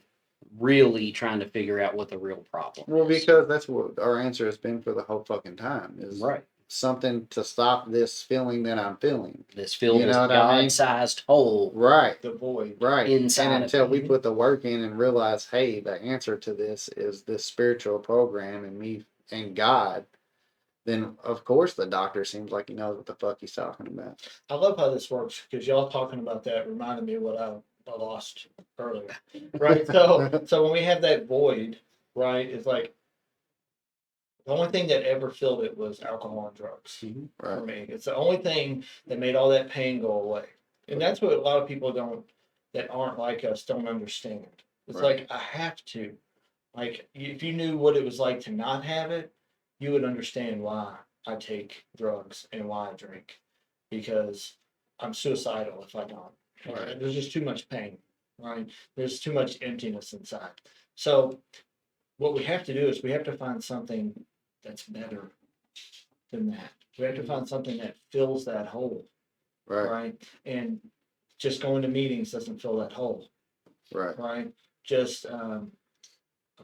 really trying to figure out what the real problem Well, is. because that's what our answer has been for the whole fucking time is Right. something to stop this feeling that I'm feeling. This filled You this know what I mean? God-sized hole Right. The void. Right. inside And of until we me. put the work in and realize, hey, the answer to this is this spiritual program and me and God, then of course the doctor seems like he knows what the fuck he's talking about. I love how this works because y'all talking about that reminded me of what I lost earlier. Right. So when we have that void, right, it's like the only thing that ever filled it was alcohol and drugs for Right. me. It's the only thing that made all that pain go away. And that's what a lot of people that aren't like us don't understand. It's Right. like I have to. Like if you knew what it was like to not have it, you would understand why I take drugs and why I drink. Because I'm suicidal if I don't. Right. There's just too much pain, right? There's too much emptiness inside. So what we have to do is we have to find something that's better than that. We have to find something that fills that hole, Right. right? And just going to meetings doesn't fill that hole, Right. right? Just a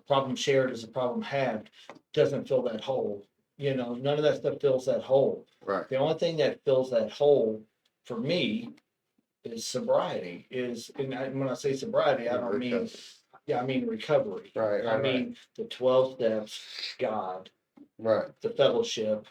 problem shared is a problem halved doesn't fill that hole. None of that stuff fills that hole. Right. The only thing that fills that hole for me is sobriety. When I say sobriety, I don't mean I mean recovery. Right. I mean the 12 steps, God, Right. the fellowship,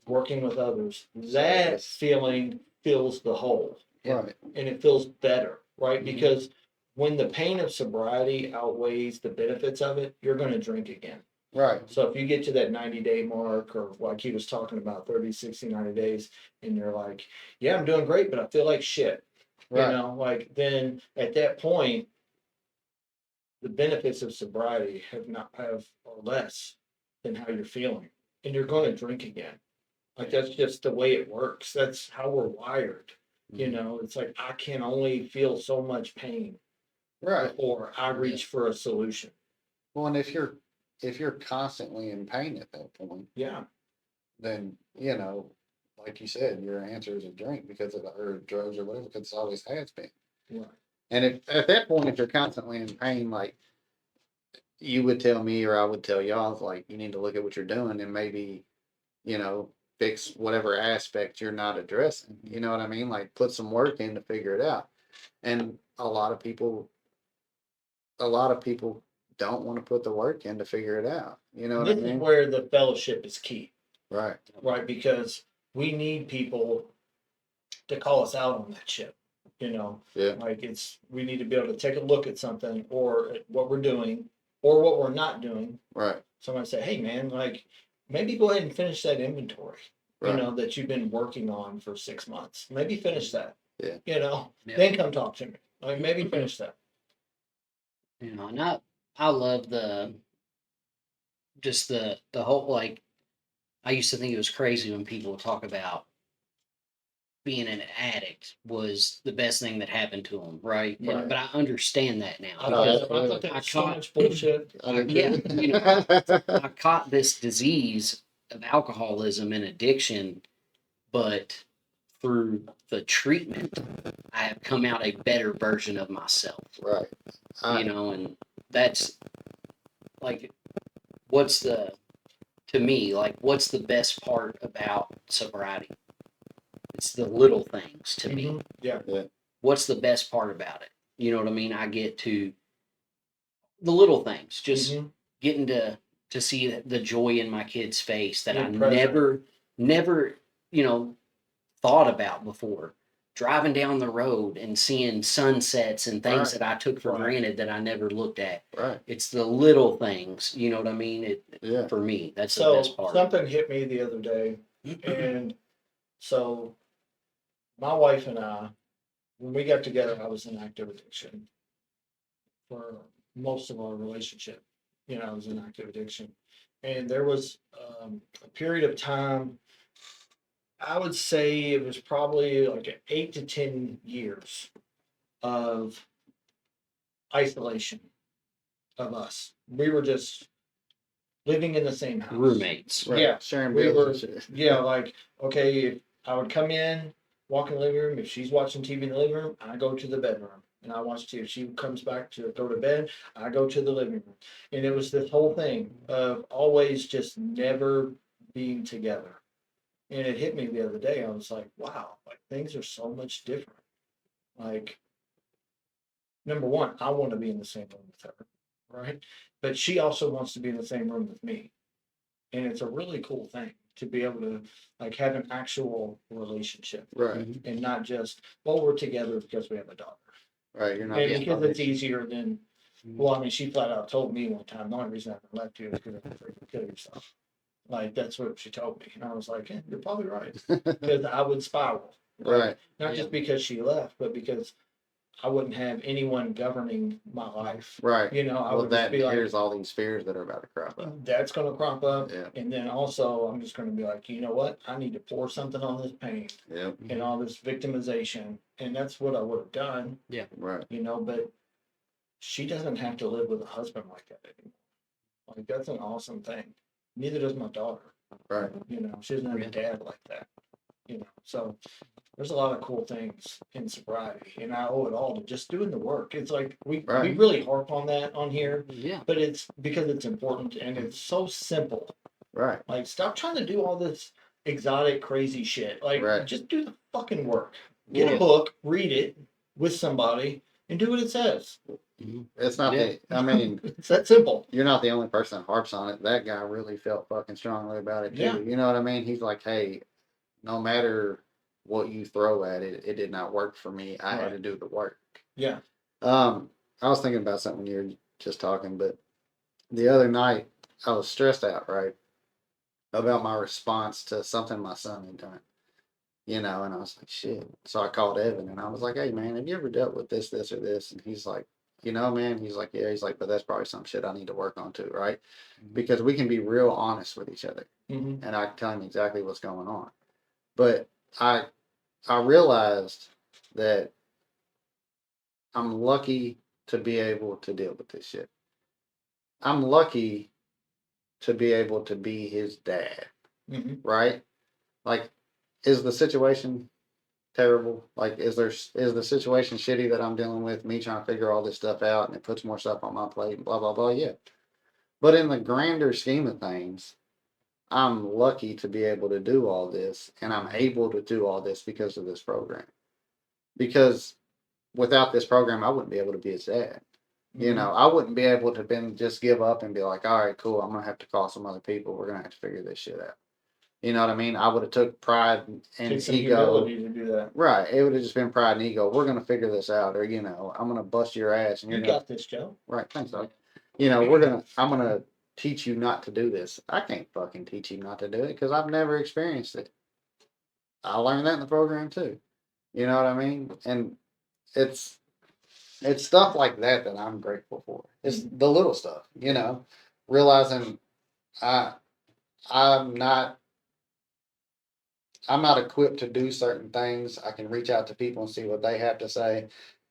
working with others. That feeling fills the hole, Right. and it feels better, right? Mhm. Because when the pain of sobriety outweighs the benefits of it, you're going to drink again. Right. So if you get to that 90-day mark, or like he was talking about 30, 60, 90 days, and you're like, yeah, I'm doing great, but I feel like shit. Right. Then at that point, the benefits of sobriety are less than how you're feeling. And you're going to drink again. Like that's just the way it works. That's how we're wired. It's like I can only feel so much pain Right. before I reach for a solution. Well, and if you're constantly in pain at that point, Yeah. then like you said, your answer is a drink or drugs or whatever, because it always has been. Right. And at that point, if you're constantly in pain, like you would tell me or I would tell y'all, like you need to look at what you're doing and maybe, fix whatever aspect you're not addressing. You know what I mean? Like put some work in to figure it out. And a lot of people don't want to put the work in to figure it out. You know what I This is mean? where the fellowship is key, Right. right? Because we need people to call us out on that shit. Yeah. Like we need to be able to take a look at something or at what we're doing or what we're not doing. Right. Somebody say, hey man, like maybe go ahead and finish that inventory, Right. that you've been working on for 6 months. Maybe finish that. Yeah. Yeah. Then come talk to me. Like maybe finish that. And I love the whole, like, I used to think it was crazy when people would talk about being an addict was the best thing that happened to them, right? Right. But I understand that now. I because thought that I was so caught- much bullshit. Yeah, I caught this disease of alcoholism and addiction, but through the treatment, I have come out a better version of myself. Right. And that's like, what's the best part about sobriety? It's the little things to me. Yeah. What's the best part about it? You know what I mean? I get to the little things, just Mhm. getting to see the joy in my kid's face that I Being present. never, you know, thought about before. Driving down the road and seeing sunsets and things Right. that I took for Right. granted that I never looked at. Right. It's the little things, you know what I mean? Yeah. For me, that's the So best part. something hit me the other day, and so my wife and I, when we got together, I was in active addiction for most of our relationship. You know, I was in active addiction, and there was a period of time. I would say it was probably like 8 to 10 years of isolation of us. We were just living in the same house. Roommates. Right. Yeah, Sharing we bills were. and shit. Yeah, like okay, if I would come in, walk in the living room. If she's watching TV in the living room, I go to the bedroom and I watch TV. If she comes back to go to bed, I go to the living room. And it was this whole thing of always just never being together. And it hit me the other day. I was like, wow, like things are so much different. Like, number one, I want to be in the same room with her, right? But she also wants to be in the same room with me. And it's a really cool thing to be able to like have an actual relationship Right. and not just, well, we're together because we have a daughter. Right. You're not. And just because on it's it. easier than, well, I mean, she flat out told me one time, the only reason I haven't left you is because I'm afraid to kill yourself. Like, that's what she told me. And I was like, you're probably right. Because I would spiral. Right. Not just because she left, but because I wouldn't have anyone governing my life. Right. You know, I Well, would that just be like, here's all these fears that are about to crop up. that's going to crop up. Yeah. And then also, I'm just going to be like, you know what? I need to pour something on this pain Yep. and all this victimization. And that's what I would have done, Right. you know, but she doesn't have to live with a husband like that anymore. Like, that's an awesome thing. Neither does my daughter. Right. You know, she doesn't have a dad like that. You know, so there's a lot of cool things in sobriety, and I owe it all to just doing the work. It's like we Right. really harp on that on here, Yeah. but it's because it's important and it's so simple. Right. Like, stop trying to do all this exotic, crazy shit. Like, Right. just do the fucking work. Get Yeah. a book, read it with somebody, and do what it says. It's not Yeah. I mean, It's that simple. you're not the only person that harps on it. That guy really felt fucking strongly about it too. Yeah. You know what I mean? He's like, hey, no matter what you throw at it, it did not work for me. I had Right. to do the work. Yeah. I was thinking about something when you were just talking, but the other night I was stressed out, right, about my response to something my son had done. You know, and I was like, shit. So I called Evan and I was like, hey, man, have you ever dealt with this, this, or this? And he's like, you know, man, he's like, yeah. He's like, but that's probably some shit I need to work on too, right? Because we can be real honest with each other Mm-hmm. and I can tell him exactly what's going on. But I realized that I'm lucky to be able to deal with this shit. I'm lucky to be able to be his dad, Mm-hmm. right? Like, is the situation terrible? Like, is the situation shitty that I'm dealing with? Me trying to figure all this stuff out, and it puts more stuff on my plate, and blah blah blah. Yeah, but in the grander scheme of things, I'm lucky to be able to do all this, and I'm able to do all this because of this program. Because without this program, I wouldn't be able to be his dad. You know, I wouldn't be able to just give up and be like, all right, cool, I'm gonna have to call some other people. We're gonna have to figure this shit out. You know what I mean? I would have took pride and Take some ego. humility to do that. Right. It would have just been pride and ego. We're gonna figure this out, or you know, I'm gonna bust your ass, and You you're gonna. got this, Joe. Right. Thanks, dog. You know, I'm gonna teach you not to do this. I can't fucking teach you not to do it because I've never experienced it. I learned that in the program too. You know what I mean? And it's stuff like that that I'm grateful for. It's the little stuff, you know, realizing I I'm not I'm not equipped to do certain things. I can reach out to people and see what they have to say.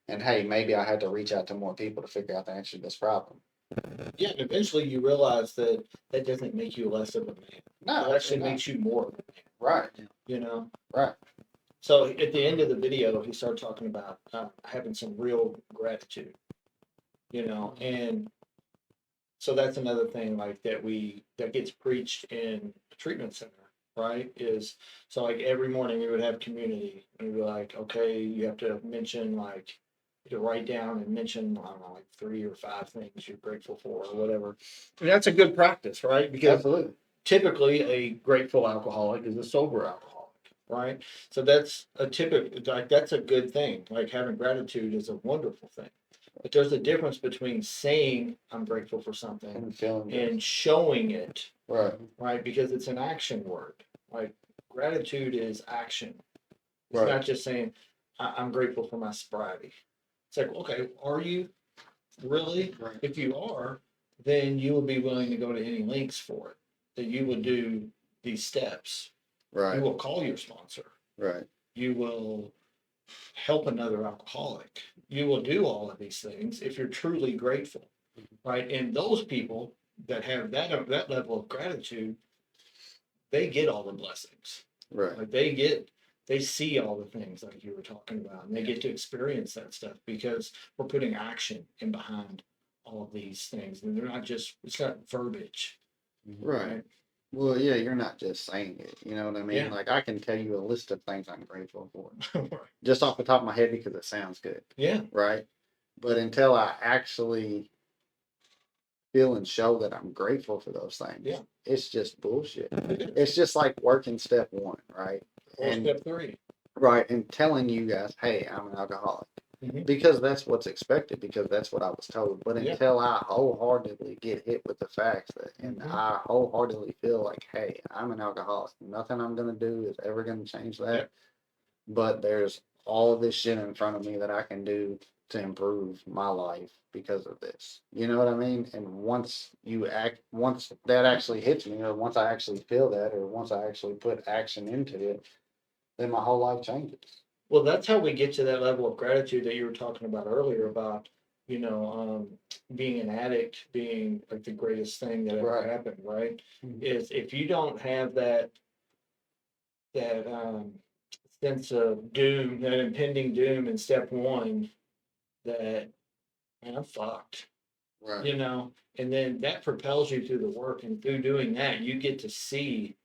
And hey, maybe I had to reach out to more people to figure out the answer to this problem. Yeah, and eventually you realize that that doesn't make you less of a man. No, It actually not. makes you more of a man, Right. you know? Right. So at the end of the video, he started talking about having some real gratitude, you know, and so that's another thing like that gets preached in a treatment center, right? Is so like every morning we would have community and we'd be like, okay, you have to mention like to write down and mention, I don't know, like 3 or 5 things you're grateful for or whatever. And that's a good practice, right? Because Absolutely. typically a grateful alcoholic is a sober alcoholic, right? So that's a typical, like, that's a good thing. Like, having gratitude is a wonderful thing. But there's a difference between saying I'm grateful for something And feeling good. and showing it, Right. right? Because it's an action word. Like, gratitude is action. It's Right. not just saying I'm grateful for my sobriety. It's like, okay, are you really? Right. If you are, then you will be willing to go to any lengths for it. That you will do these steps. Right. You will call your sponsor. Right. You will help another alcoholic. You will do all of these things if you're truly grateful, right? And those people that have that level of gratitude, they get all the blessings. Right. Like, they see all the things like you were talking about, and they get to experience that stuff because we're putting action in behind all of these things, and they're not just, it's not verbiage, Right. Well, yeah, you're not just saying it. You know what I mean? Yeah. Like, I can tell you a list of things I'm grateful for Right. just off the top of my head because it sounds good. Yeah. Right. But until I actually feel and show that I'm grateful for those things, Yeah. it's just bullshit. It's just like working step one, right? Or And step 3. right, and telling you guys, hey, I'm an alcoholic. Mhm. Because that's what's expected, because that's what I was told. But Yeah. until I wholeheartedly get hit with the facts that, and Mhm. I wholeheartedly feel like, hey, I'm an alcoholic. Nothing I'm gonna do is ever gonna change that. Yeah. But there's all this shit in front of me that I can do to improve my life because of this. You know what I mean? And once that actually hits me, or once I actually feel that, or once I actually put action into it, then my whole life changes. Well, that's how we get to that level of gratitude that you were talking about earlier about, being an addict being like the greatest thing that ever Right. happened, right? Mhm. Is if you don't have that sense of doom, that impending doom in step 1, that, man, I'm fucked, Right. and then that propels you through the work, and through doing that, you get to see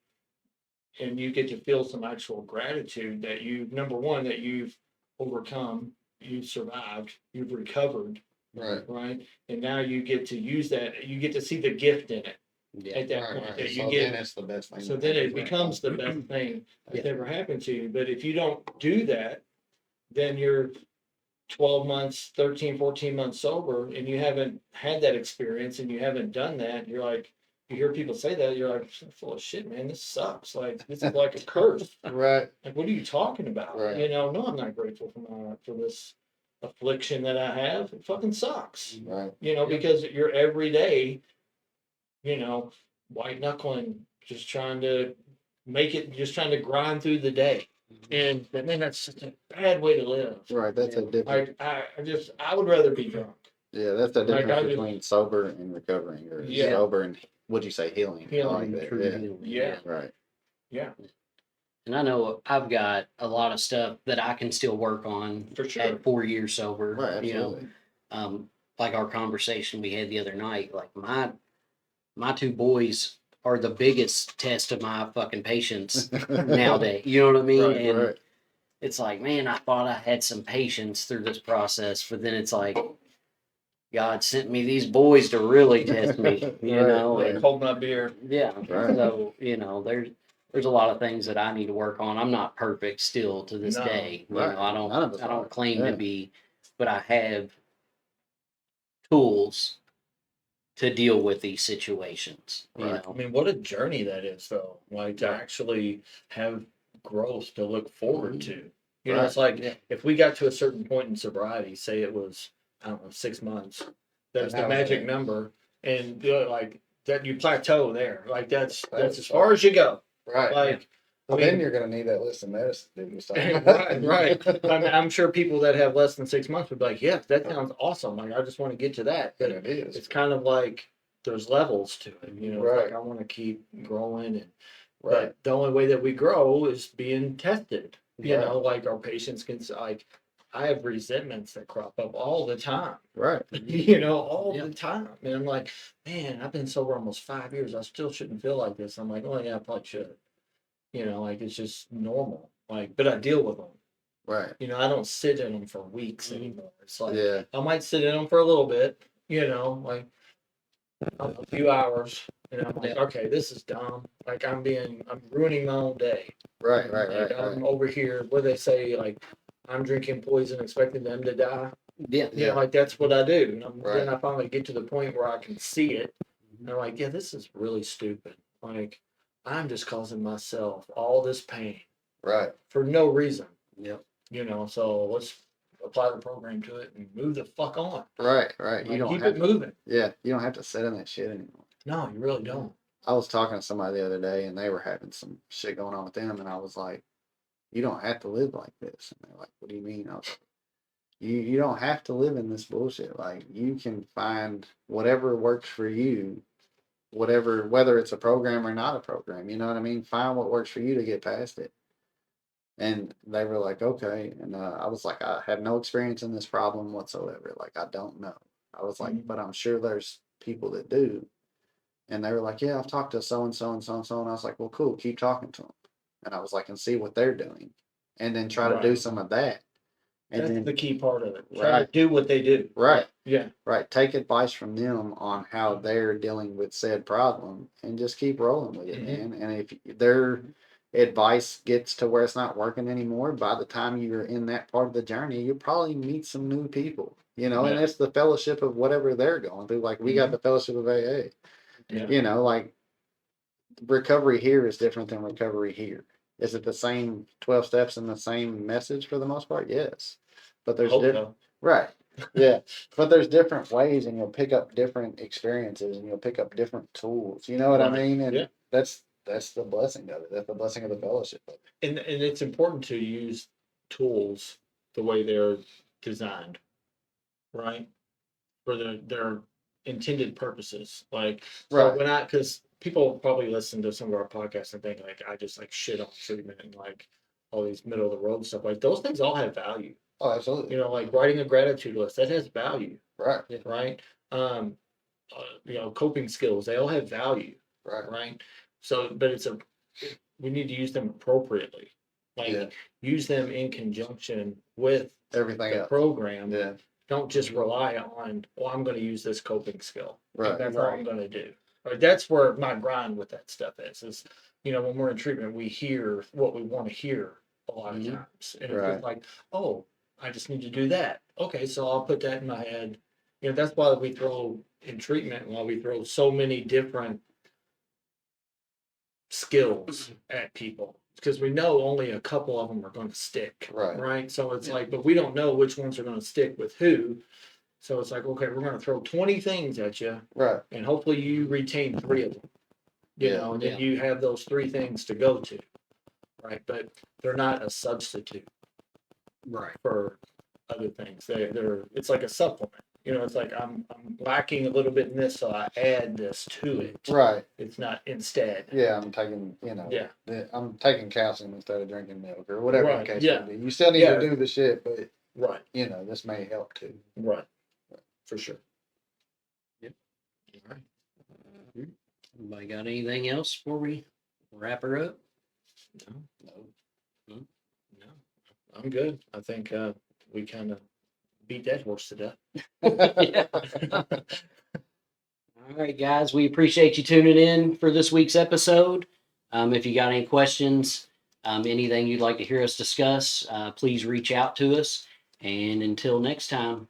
and you get to feel some actual gratitude that number 1, that you've overcome, you've survived, you've recovered, Right. right? And now you get to use that, you get to see the gift in it Yeah. at that Right, point right. that you So get. then it's the best thing. So that then it ever becomes the happened. best thing that's Yeah. ever happened to you. But if you don't do that, then you're 12 months, 13, 14 months sober, and you haven't had that experience and you haven't done that. You're like, you hear people say that, you're like, full of shit, man. This sucks. Like, this is like a curse. Right. Like, what are you talking about? Right. No, I'm not grateful for this affliction that I have. It fucking sucks. Right. Because you're every day, white knuckling, just trying to make it, just trying to grind through the day. And man, that's such a bad way to live. Right. That's a difference. I would rather be drunk. Yeah, that's the Like, difference I just- between sober and recovering, or Yeah. sober and what'd you say, healing? I Healing, like that. True Yeah. healing, Yeah. Right. Yeah, And I know I've got a lot of stuff that I can still work on for sure. at 4 years sober. Right. Absolutely. Like our conversation we had the other night, like my 2 boys are the biggest test of my fucking patience nowadays. You know what I mean? Right, And Right. it's like, man, I thought I had some patience through this process, but then it's like, God sent me these boys to really test me, you Right, know? right. And Hold my beer. yeah, Right. so, there's a lot of things that I need to work on. I'm not perfect still to this No, day. right. I None of us don't are. claim Yeah. to be, but I have tools to deal with these situations. You Right. I know, mean, what a journey that is, though. Like, to Right. actually have growth to look forward to. Right. It's like, Yeah. if we got to a certain point in sobriety, say it was, I don't know, 6 months, that's And the that was magic it. number, and like that, you plateau there. Like, that's That's as far as you go. Right. Like, Well, I mean, then you're gonna need that list of medicine to do something. right. I'm sure people that have less than 6 months would be like, yeah, that sounds awesome. Like, I just want to get to that. But It is. it's kind of like there's levels to it. It's Right. like I want to keep growing, and Right. but the only way that we grow is being tested. Right. Like our patients can, like, I have resentments that crop up all the time. Right. All Yeah. the time. And I'm like, man, I've been sober almost 5 years. I still shouldn't feel like this. I'm like, oh yeah, I probably should. Like, it's just normal. Like, but I deal with them. Right. You know, I don't sit in them for weeks anymore. It's like Yeah. I might sit in them for a little bit, you know, like a few hours, and I'm like, okay, this is dumb. Like I'm ruining my own day. Right. Like I'm over here. What do they say? Like I'm drinking poison, expecting them to die. Yeah. You know, like that's what I do. And then Right. I finally get to the point where I can see it. And I'm like, yeah, this is really stupid. Like I'm just causing myself all this pain Right. for no reason. Yep. You know, so let's apply the program to it and move the fuck on. Right. Like, You don't keep have it moving. Yeah, you don't have to sit in that shit anymore. No, you really don't. I was talking to somebody the other day and they were having some shit going on with them, and I was like, you don't have to live like this. And they're like, what do you mean? I was like, you don't have to live in this bullshit. Like you can find whatever works for you, whether it's a program or not a program, you know what I mean? Find what works for you to get past it. And they were like, okay. And I was like, I have no experience in this problem whatsoever. Like, I don't know. I was like, Mhm. but I'm sure there's people that do. And they were like, yeah, I've talked to so and so and so and so. And I was like, well, cool, keep talking to them. And I was like, and see what they're doing. And then try to do Right. some of that. And That's then, the key part of it. Try to Right. do what they do. right, Yeah. right. Take advice from them on how they're dealing with said problem and just keep rolling with it, Mhm. man. And if their advice gets to where it's not working anymore, by the time you're in that part of the journey, you'll probably meet some new people, you know, and Yeah. it's the fellowship of whatever they're going through. Like we got the fellowship of AA, Yeah. you know, like recovery here is different than recovery here. Is it the same 12 steps and the same message for the most part? Yes. But there's Hope different, so. right. Yeah. But there's different ways and you'll pick up different experiences and you'll pick up different tools. You know what I Right. mean? And Yeah. that's the blessing of it. That's the blessing of the fellowship of it. And it's important to use tools the way they're designed, right? For their intended purposes. Like so Right. when because people probably listen to some of our podcasts and think like I just like shit on treatment and like all these middle of the road stuff. Like those things all have value. Oh, absolutely. You know, like writing a gratitude list, that has value, Right. right? You know, coping skills, they all have value, Right. right? So, but we need to use them appropriately. Like Yeah. use them in conjunction with Everything the else. program. Yeah. Don't just rely on, well, I'm going to use this coping skill. Right. That's all I'm going to do. Right? That's where my grind with that stuff is, you know, when we're in treatment, we hear what we want to hear a lot of Mhm. times. And it's Right. just like, oh, I just need to do that. Okay, so I'll put that in my head. You know, that's why we throw in treatment, why we throw so many different skills at people. Because we know only a couple of them are going to stick. Right. Right. So it's like, but we don't know which ones are going to stick with who. So it's like, okay, we're going to throw 20 things at you, Right. and hopefully you retain 3 of them. You Yeah. know, and then Yeah. you have those 3 things to go to. Right. But they're not a substitute Right. for other things. It's like a supplement. You know, it's like I'm lacking a little bit in this, so I add this to it. Right. It's not instead. Yeah. I'm taking, Yeah. I'm taking calcium instead of drinking milk or whatever Right, the case yeah. may be. You still need Yeah. to do the shit, but Right. you know, this may help too. Right. For sure. Yep. All right. Anybody got anything else before we wrap her up? No. No. No. I'm good. I think we kind of beat that horse to death. Yeah. All right, guys. We appreciate you tuning in for this week's episode. If you got any questions, anything you'd like to hear us discuss, please reach out to us. And until next time,